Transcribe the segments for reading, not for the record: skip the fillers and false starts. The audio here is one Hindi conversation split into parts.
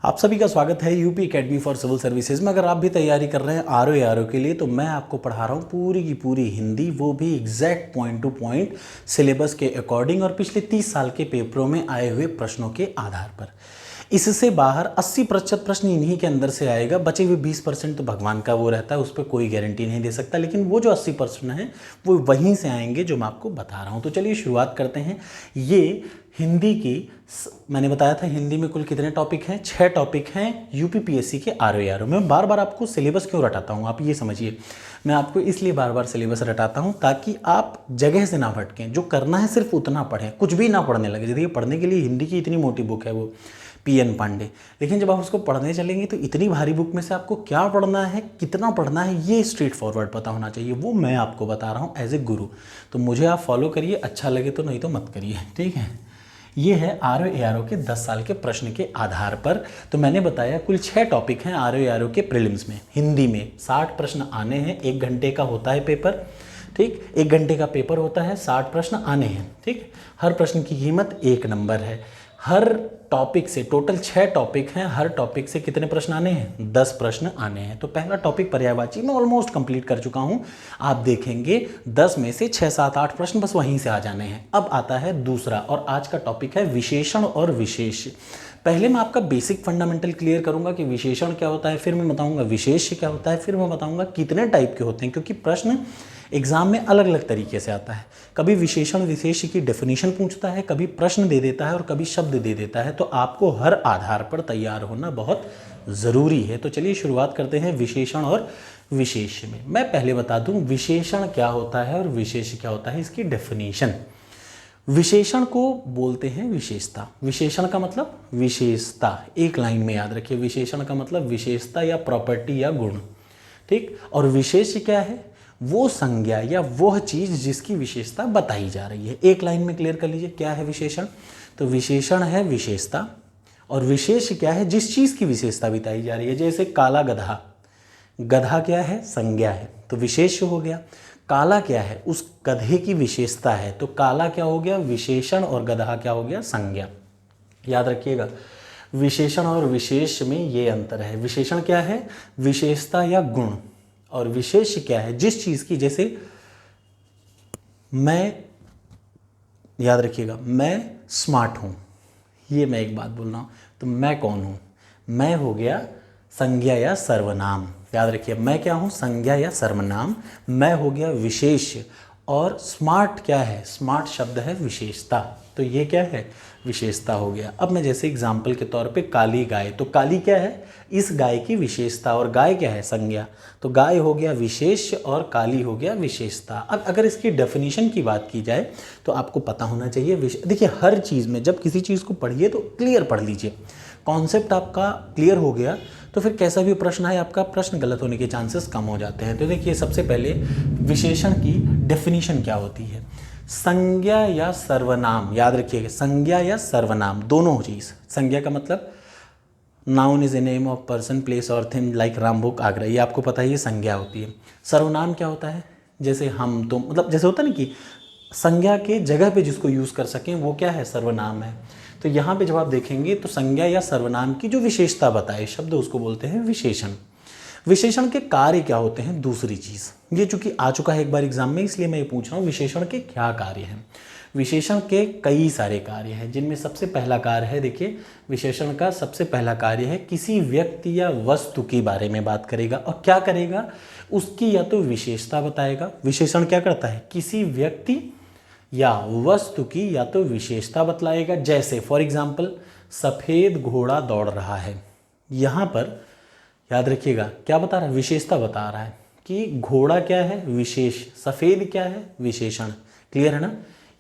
आप सभी का स्वागत है UP academy for civil services में। अगर आप भी तैयारी कर रहे हैं आरओ के लिए तो मैं आपको पढ़ा रहा हूँ पूरी की पूरी हिंदी, वो भी exact point two point syllabus के अकॉर्डिंग और पिछले 30 साल के पेपरों में आए हुए प्रश्नों के आधार पर। इससे बाहर 80% प्रश्न इन्हीं के अंदर से आएगा, बचे हुए 20% तो भगवान का वो रहता है, उस पर कोई गारंटी नहीं दे सकता, लेकिन वो जो 80% है वो वहीं से आएंगे जो मैं आपको बता रहा हूँ। तो चलिए शुरुआत करते हैं। ये हिंदी की मैंने बताया था हिंदी में कुल कितने टॉपिक हैं, 6 टॉपिक हैं यूपीपीएससी के आरओ। मैं बार बार आपको सिलेबस क्यों रटाता हूँ आप ये समझिए। मैं आपको इसलिए बार बार सिलेबस रटाता हूँ ताकि आप जगह से ना भटकें। जो करना है सिर्फ उतना पढ़ें, कुछ भी ना पढ़ने लगे। देखिए पढ़ने के लिए हिंदी की इतनी मोटी बुक है वो पीएन पांडे, लेकिन जब आप उसको पढ़ने चलेंगे तो इतनी भारी बुक में से आपको क्या पढ़ना है, कितना पढ़ना है, ये स्ट्रेट फॉरवर्ड पता होना चाहिए। वो मैं आपको बता रहा हूँ एज ए गुरु। तो मुझे आप फॉलो करिए, अच्छा लगे तो, नहीं तो मत करिए, ठीक है। ये है आरओ के 10 साल के प्रश्न के आधार पर। तो मैंने बताया कुल 6 टॉपिक हैं आरओ के प्रीलिम्स में। हिंदी में 60 प्रश्न आने हैं, 1 घंटे का होता है पेपर, ठीक। 1 घंटे का पेपर होता है, 60 प्रश्न आने हैं, ठीक। हर प्रश्न की कीमत 1 नंबर है। हर टॉपिक से टोटल 6 टॉपिक हैं, हर टॉपिक से कितने प्रश्न आने हैं, 10 प्रश्न आने हैं। तो पहला टॉपिक पर्यायवाची मैं ऑलमोस्ट कंप्लीट कर चुका हूं। आप देखेंगे 10 में से 6, 7, 8 प्रश्न बस वहीं से आ जाने हैं। अब आता है दूसरा, और आज का टॉपिक है विशेषण और विशेष। पहले मैं आपका बेसिक फंडामेंटल क्लियर करूंगा कि विशेषण क्या होता है, फिर मैं बताऊंगा विशेष क्या होता है, फिर मैं बताऊंगा कितने टाइप के होते हैं, क्योंकि प्रश्न एग्जाम में अलग अलग तरीके से आता है। कभी विशेषण विशेष की डेफिनेशन पूछता है, कभी प्रश्न दे देता है और कभी शब्द दे देता है। तो आपको हर आधार पर तैयार होना बहुत ज़रूरी है। तो चलिए शुरुआत करते हैं विशेषण और विशेष में। मैं पहले बता दूं विशेषण क्या होता है और विशेष क्या होता है, इसकी डेफिनेशन। विशेषण को बोलते हैं विशेषता। विशेषण का मतलब विशेषता, एक लाइन में याद रखिए। विशेषण का मतलब विशेषता या प्रॉपर्टी या गुण, ठीक। और विशेष क्या है, वो संज्ञा या वह चीज जिसकी विशेषता बताई जा रही है। एक लाइन में क्लियर कर लीजिए क्या है विशेषण। तो विशेषण है विशेषता, और विशेष क्या है, जिस चीज की विशेषता बताई जा रही है। जैसे काला गधा, गधा क्या है, संज्ञा है, तो विशेष हो गया। काला क्या है, उस गधे की विशेषता है, तो काला क्या हो गया, विशेषण, और गधा क्या हो गया, संज्ञा। याद रखिएगा विशेषण और विशेष में ये अंतर है। विशेषण क्या है, विशेषता या गुण, और विशेष क्या है, जिस चीज की, जैसे मैं, याद रखिएगा मैं स्मार्ट हूं, ये मैं एक बात बोल रहा हूं, तो मैं कौन हूं, मैं हो गया संज्ञा या सर्वनाम। याद रखिए मैं क्या हूं, संज्ञा या सर्वनाम। मैं हो गया विशेष, और स्मार्ट क्या है, स्मार्ट शब्द है विशेषता, तो ये क्या है, विशेषता हो गया। अब मैं जैसे एग्जाम्पल के तौर पे काली गाय, तो काली क्या है, इस गाय की विशेषता, और गाय क्या है, संज्ञा, तो गाय हो गया विशेष और काली हो गया विशेषता। अब अगर इसकी डेफिनेशन की बात की जाए तो आपको पता होना चाहिए देखिए हर चीज़ में जब किसी चीज़ को पढ़िए तो क्लियर पढ़ लीजिए। कॉन्सेप्ट आपका क्लियर हो गया तो फिर कैसा भी प्रश्न है आपका, प्रश्न गलत होने के चांसेस कम हो जाते हैं। तो देखिए सबसे पहले विशेषण की डेफिनेशन क्या होती है। संज्ञा या सर्वनाम, याद रखिएगा संज्ञा या सर्वनाम दोनों चीज़। संज्ञा का मतलब noun is a name of person, place और थिंग लाइक रामबुक आगरा, ये आपको पता है, ये संज्ञा होती है। सर्वनाम क्या होता है, जैसे हम तुम, मतलब जैसे होता है ना कि संज्ञा के जगह पे जिसको यूज़ कर सकें वो क्या है, सर्वनाम है। तो यहाँ पे जब आप देखेंगे तो संज्ञा या सर्वनाम की जो विशेषता बताए शब्द उसको बोलते हैं विशेषण। विशेषण के कार्य क्या होते हैं, दूसरी चीज़, ये चूंकि आ चुका है एक बार एग्जाम में इसलिए मैं ये पूछ रहा हूँ विशेषण के क्या कार्य हैं। विशेषण के कई सारे कार्य हैं, जिनमें सबसे पहला कार्य है, देखिए विशेषण का सबसे पहला कार्य है किसी व्यक्ति या वस्तु के बारे में बात करेगा, और क्या करेगा, उसकी या तो विशेषता बताएगा। विशेषण क्या करता है, किसी व्यक्ति या वस्तु की या तो विशेषता बतलाएगा। जैसे फॉर एग्जाम्पल सफ़ेद घोड़ा दौड़ रहा है, यहाँ पर याद रखिएगा क्या बता रहा है, विशेषता बता रहा है कि घोड़ा क्या है, विशेष, सफ़ेद क्या है, विशेषण। क्लियर है ना,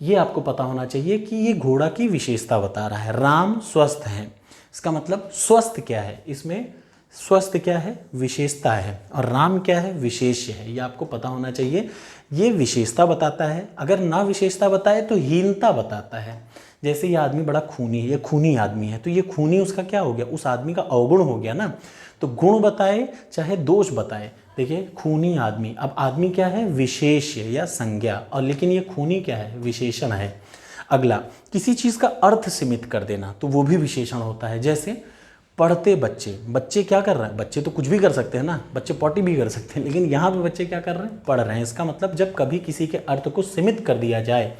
ये आपको पता होना चाहिए कि ये घोड़ा की विशेषता बता रहा है। राम स्वस्थ हैं, इसका मतलब स्वस्थ क्या है, इसमें स्वस्थ क्या है, विशेषता है, और राम क्या है, विशेष्य है। ये आपको पता होना चाहिए, ये विशेषता बताता है। अगर ना विशेषता बताए तो हीनता बताता है। जैसे ये आदमी बड़ा खूनी है, ये खूनी आदमी है, तो ये खूनी उसका क्या हो गया, उस आदमी का अवगुण हो गया ना। तो गुण बताए चाहे दोष बताए, देखिए खूनी आदमी, अब आदमी क्या है, विशेष या संज्ञा, और लेकिन ये खूनी क्या है, विशेषण है। अगला, किसी चीज़ का अर्थ सीमित कर देना, तो वो भी विशेषण होता है। जैसे पढ़ते बच्चे, बच्चे क्या कर रहे हैं, बच्चे तो कुछ भी कर सकते हैं ना, बच्चे पॉटी भी कर सकते हैं, लेकिन यहाँ पे बच्चे क्या कर रहे हैं, पढ़ रहे हैं। इसका मतलब जब कभी किसी के अर्थ को सीमित कर दिया जाए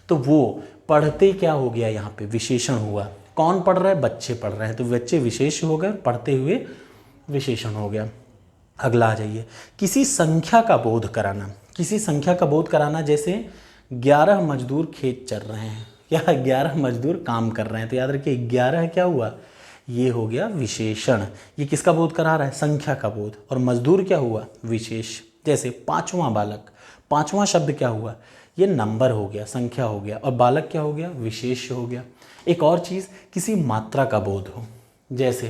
तो वो पढ़ते क्या हो गया, यहाँ पे विशेषण हुआ। कौन पढ़ रहा है, बच्चे पढ़ रहे हैं, तो बच्चे विशेष हो गए, पढ़ते हुए विशेषण हो गया। अगला आ जाइए, किसी संख्या का बोध कराना। किसी संख्या का बोध कराना, जैसे 11 मजदूर खेत चल रहे हैं या 11 मजदूर काम कर रहे हैं, तो याद रखिए 11 क्या हुआ, ये हो गया विशेषण। ये किसका बोध करा रहा है, संख्या का बोध। और मजदूर क्या हुआ, विशेष। जैसे 5वां बालक, 5वां शब्द क्या हुआ, ये नंबर हो गया, संख्या हो गया, और बालक क्या हो गया, विशेष हो गया। एक और चीज़, किसी मात्रा का बोध हो, जैसे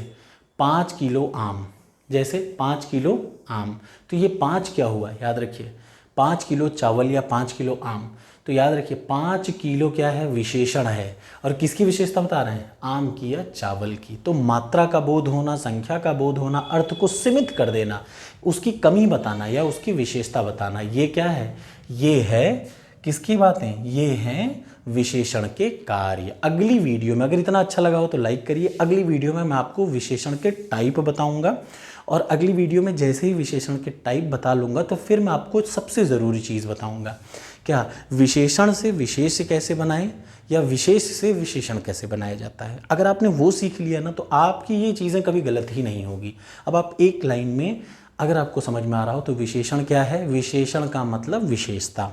5 किलो आम, जैसे 5 किलो आम, तो ये 5 क्या हुआ, याद रखिए 5 किलो चावल या 5 किलो आम, तो याद रखिए 5 किलो क्या है, विशेषण है। और किसकी विशेषता बता रहे हैं, आम की या चावल की। तो मात्रा का बोध होना, संख्या का बोध होना, अर्थ को सीमित कर देना, उसकी कमी बताना या उसकी विशेषता बताना, ये क्या है, ये है किसकी बातें, ये हैं विशेषण के कार्य। अगली वीडियो में, अगर इतना अच्छा लगा हो तो लाइक करिए। अगली वीडियो में मैं आपको विशेषण के टाइप बताऊंगा, और अगली वीडियो में जैसे ही विशेषण के टाइप बता लूँगा तो फिर मैं आपको सबसे ज़रूरी चीज़ बताऊंगा, क्या विशेषण से विशेष कैसे बनाएं या विशेष से विशेषण कैसे बनाया जाता है। अगर आपने वो सीख लिया ना तो आपकी ये चीज़ें कभी गलत ही नहीं होगी। अब आप एक लाइन में अगर आपको समझ में आ रहा हो तो विशेषण क्या है, विशेषण का मतलब विशेषता,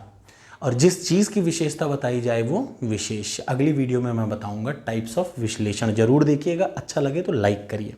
और जिस चीज़ की विशेषता बताई जाए वो विशेष। अगली वीडियो में मैं बताऊंगा टाइप्स ऑफ विश्लेषण। जरूर देखिएगा, अच्छा लगे तो लाइक करिए।